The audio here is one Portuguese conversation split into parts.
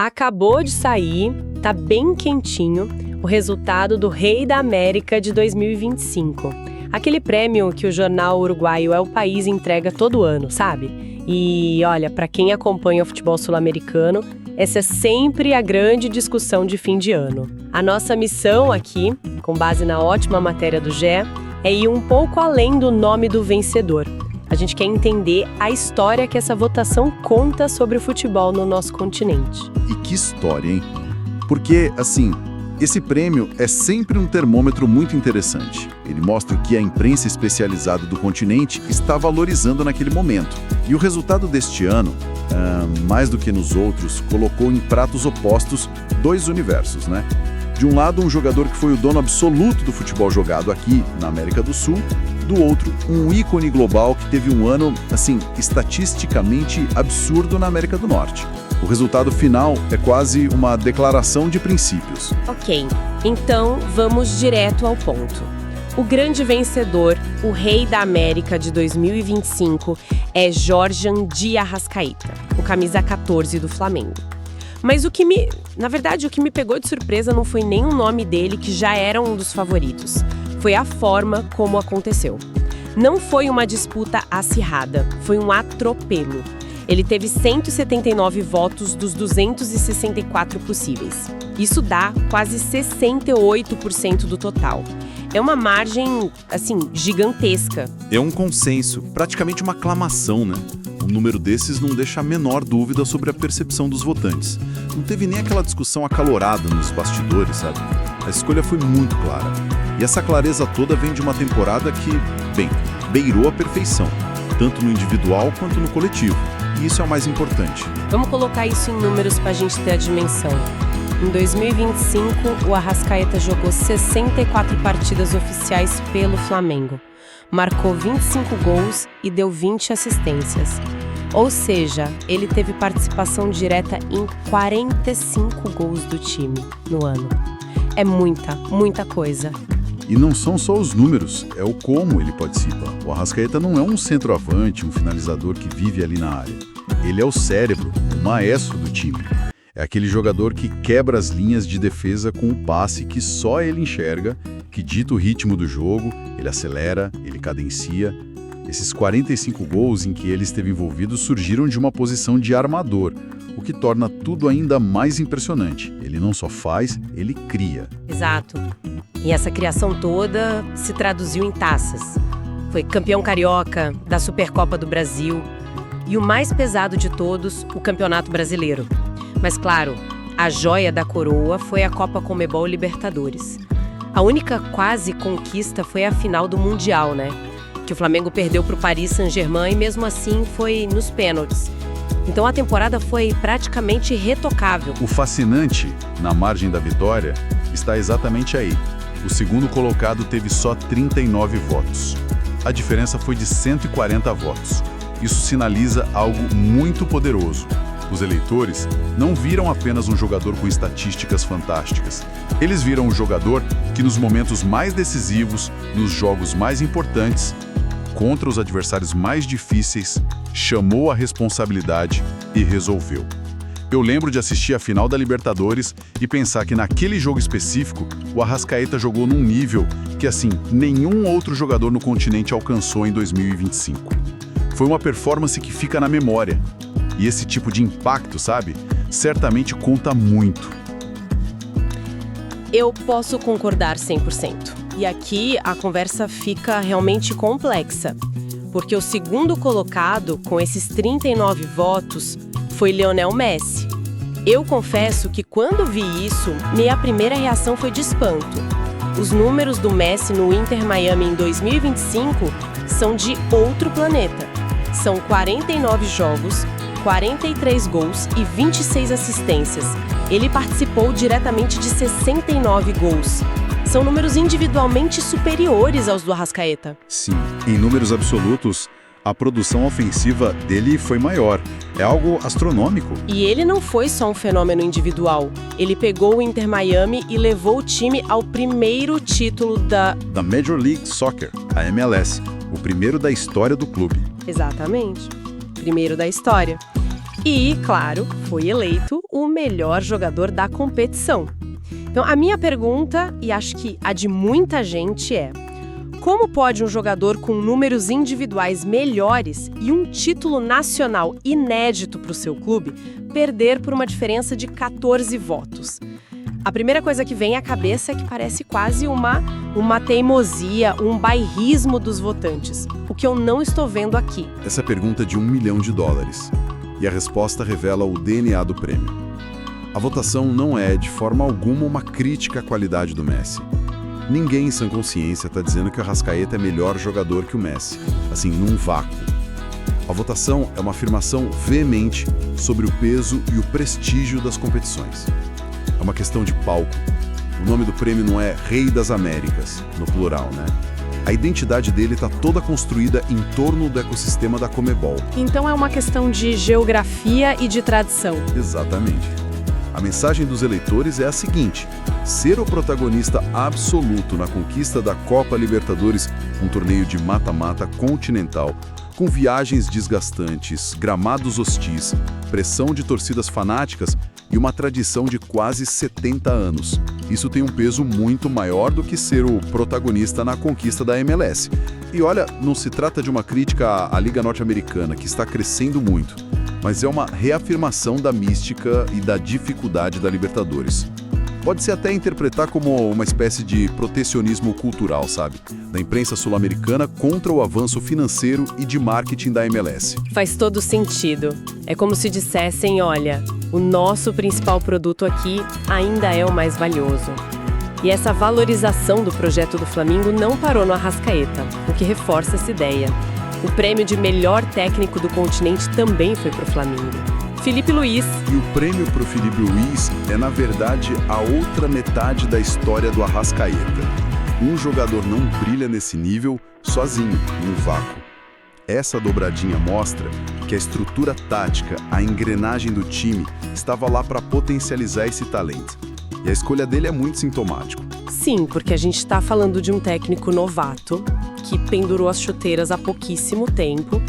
Acabou de sair, tá bem quentinho, o resultado do Rei da América de 2025. Aquele prêmio que o jornal uruguaio É o País entrega todo ano, sabe? E olha, para quem acompanha o futebol sul-americano, essa é sempre a grande discussão de fim de ano. A nossa missão aqui, com base na ótima matéria do GE, é ir um pouco além do nome do vencedor. A gente quer entender a história que essa votação conta sobre o futebol no nosso continente. E que história, hein? Porque, assim, esse prêmio é sempre um termômetro muito interessante. Ele mostra o que a imprensa especializada do continente está valorizando naquele momento. E o resultado deste ano, mais do que nos outros, colocou em pratos opostos dois universos, né? De um lado, um jogador que foi o dono absoluto do futebol jogado aqui na América do Sul. Do outro, um ícone global que teve um ano, assim, estatisticamente absurdo na América do Norte. O resultado final é quase uma declaração de princípios. Ok, então vamos direto ao ponto. O grande vencedor, o Rei da América de 2025, é Jorjan de Arrascaeta, o camisa 14 do Flamengo. Mas na verdade, o que me pegou de surpresa não foi nem o nome dele, que já era um dos favoritos. Foi a forma como aconteceu. Não foi uma disputa acirrada, foi um atropelo. Ele teve 179 votos dos 264 possíveis. Isso dá quase 68% do total. É uma margem, assim, gigantesca. É um consenso, praticamente uma aclamação, né? Um número desses não deixa a menor dúvida sobre a percepção dos votantes. Não teve nem aquela discussão acalorada nos bastidores, sabe? A escolha foi muito clara. E essa clareza toda vem de uma temporada que, bem, beirou a perfeição, tanto no individual quanto no coletivo. E isso é o mais importante. Vamos colocar isso em números para a gente ter a dimensão. Em 2025, o Arrascaeta jogou 64 partidas oficiais pelo Flamengo. Marcou 25 gols e deu 20 assistências. Ou seja, ele teve participação direta em 45 gols do time no ano. É muita coisa. E não são só os números, é o como ele participa. O Arrascaeta não é um centroavante, um finalizador que vive ali na área. Ele é o cérebro, o maestro do time. É aquele jogador que quebra as linhas de defesa com um passe que só ele enxerga, que dita o ritmo do jogo, ele acelera, ele cadencia. Esses 45 gols em que ele esteve envolvido surgiram de uma posição de armador, o que torna tudo ainda mais impressionante. Ele não só faz, ele cria. Exato. E essa criação toda se traduziu em taças. Foi campeão carioca, da Supercopa do Brasil e o mais pesado de todos, o Campeonato Brasileiro. Mas claro, a joia da coroa foi a Copa Conmebol Libertadores. A única quase conquista foi a final do Mundial, né? Que o Flamengo perdeu para o Paris Saint-Germain e mesmo assim foi nos pênaltis. Então a temporada foi praticamente irretocável. O fascinante, na margem da vitória, está exatamente aí. O segundo colocado teve só 39 votos. A diferença foi de 140 votos. Isso sinaliza algo muito poderoso. Os eleitores não viram apenas um jogador com estatísticas fantásticas. Eles viram um jogador que nos momentos mais decisivos, nos jogos mais importantes, contra os adversários mais difíceis, chamou a responsabilidade e resolveu. Eu lembro de assistir a final da Libertadores e pensar que naquele jogo específico, o Arrascaeta jogou num nível que, assim, nenhum outro jogador no continente alcançou em 2025. Foi uma performance que fica na memória. E esse tipo de impacto, sabe, certamente conta muito. Eu posso concordar 100%. E aqui a conversa fica realmente complexa. Porque o segundo colocado, com esses 39 votos, foi Lionel Messi. Eu confesso que quando vi isso, minha primeira reação foi de espanto. Os números do Messi no Inter Miami em 2025 são de outro planeta. São 49 jogos, 43 gols e 26 assistências. Ele participou diretamente de 69 gols. São números individualmente superiores aos do Arrascaeta. Sim, em números absolutos, a produção ofensiva dele foi maior. É algo astronômico. E ele não foi só um fenômeno individual. Ele pegou o Inter Miami e levou o time ao primeiro título da Major League Soccer, a MLS, o primeiro da história do clube. Exatamente. Primeiro da história. E, claro, foi eleito o melhor jogador da competição. Então, a minha pergunta, e acho que a de muita gente, é: como pode um jogador com números individuais melhores e um título nacional inédito para o seu clube perder por uma diferença de 14 votos? A primeira coisa que vem à cabeça é que parece quase uma teimosia, um bairrismo dos votantes, o que eu não estou vendo aqui. Essa é pergunta de $1 milhão. E a resposta revela o DNA do prêmio. A votação não é, de forma alguma, uma crítica à qualidade do Messi. Ninguém em sã consciência está dizendo que o Arrascaeta é melhor jogador que o Messi, assim, num vácuo. A votação é uma afirmação veemente sobre o peso e o prestígio das competições. É uma questão de palco. O nome do prêmio não é Rei das Américas, no plural, né? A identidade dele está toda construída em torno do ecossistema da Conmebol. Então é uma questão de geografia e de tradição. Exatamente. A mensagem dos eleitores é a seguinte: ser o protagonista absoluto na conquista da Copa Libertadores, um torneio de mata-mata continental, com viagens desgastantes, gramados hostis, pressão de torcidas fanáticas e uma tradição de quase 70 anos. Isso tem um peso muito maior do que ser o protagonista na conquista da MLS. E olha, não se trata de uma crítica à Liga Norte-Americana, que está crescendo muito, mas é uma reafirmação da mística e da dificuldade da Libertadores. Pode-se até interpretar como uma espécie de protecionismo cultural, sabe? Da imprensa sul-americana contra o avanço financeiro e de marketing da MLS. Faz todo sentido. É como se dissessem, olha, o nosso principal produto aqui ainda é o mais valioso. E essa valorização do projeto do Flamengo não parou no Arrascaeta, o que reforça essa ideia. O prêmio de melhor técnico do continente também foi para o Flamengo. Felipe Luiz. E o prêmio para o Felipe Luiz é, na verdade, a outra metade da história do Arrascaeta. Um jogador não brilha nesse nível sozinho, num vácuo. Essa dobradinha mostra que a estrutura tática, a engrenagem do time, estava lá para potencializar esse talento. E a escolha dele é muito sintomático. Sim, porque a gente está falando de um técnico novato que pendurou as chuteiras há pouquíssimo tempo.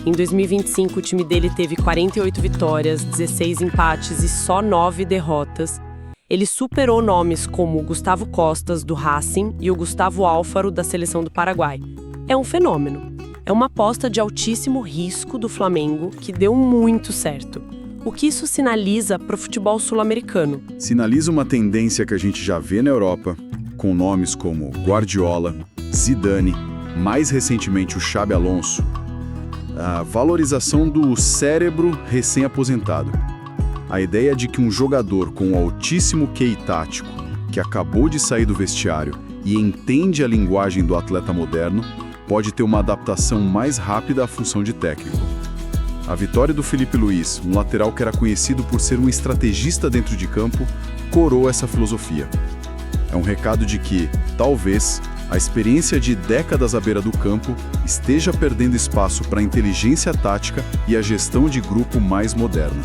Em 2025, o time dele teve 48 vitórias, 16 empates e só 9 derrotas. Ele superou nomes como o Gustavo Costas, do Racing, e o Gustavo Alfaro, da Seleção do Paraguai. É um fenômeno. É uma aposta de altíssimo risco do Flamengo que deu muito certo. O que isso sinaliza para o futebol sul-americano? Sinaliza uma tendência que a gente já vê na Europa, com nomes como Guardiola, Zidane, mais recentemente o Xabi Alonso. A valorização do cérebro recém-aposentado. A ideia de que um jogador com altíssimo QI tático, que acabou de sair do vestiário e entende a linguagem do atleta moderno, pode ter uma adaptação mais rápida à função de técnico. A vitória do Felipe Luiz, um lateral que era conhecido por ser um estrategista dentro de campo, coroou essa filosofia. É um recado de que, talvez, a experiência de décadas à beira do campo esteja perdendo espaço para a inteligência tática e a gestão de grupo mais moderna.